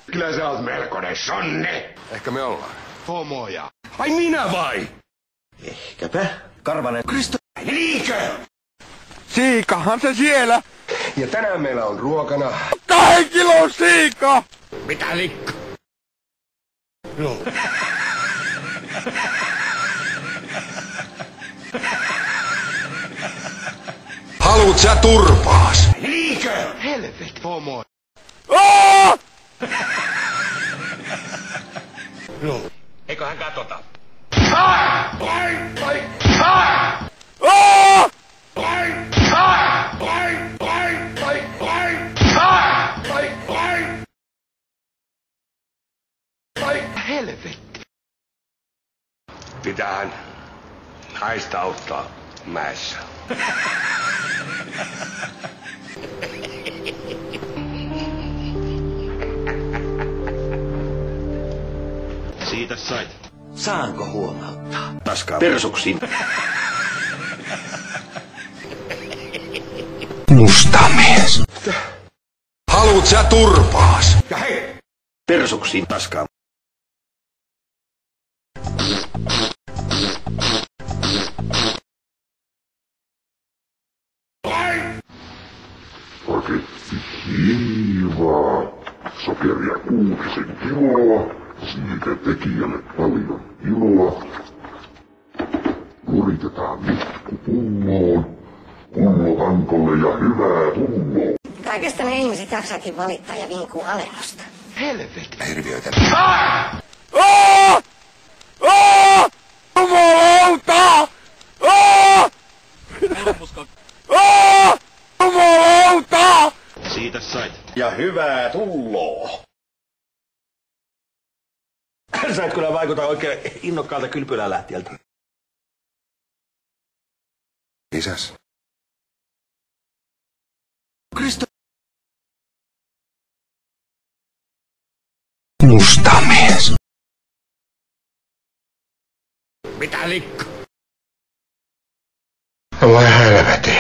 Kyllä sä oot melkoinen sonne. Ehkä me ollaan. Homoja. Ai minä vai? Ehkäpä. Karvanen Kristo. Niinkö? Siikahan se siellä! Ja tänään meillä on ruokana 2 kilon siika! mitä likka? No. Haluut sä turpaas? Niinkö? Helvet homo. Aa! No. Eiköhän katota. Helvetti. Pitäähän naista auttaa mäessä. Siitä sait. Saanko huomauttaa? Paskaa persuksiin. Musta mies. Haluut sä turpaas? Ja hei! Persuksiin paskaa. Paketti hiivaa, sokeria 6 kiloa, siitä tekijälle paljon iloa. Kuritetaan vitku pulloon, pullo ankolle ja hyvää pulloa. Kaikesta ne ihmiset jaksaakin valittaa ja vinkuu alennusta. Helvetti. Hirviöitä. Jumalauta! Jumalauta! Siitä sait. Ja hyvää tulloa. Sä et kyllä vaikuta oikein innokkaalta kylpylään lähtiöltä. Isäs. Kristo. Musta mies. Mitä likka? Voi helvetti.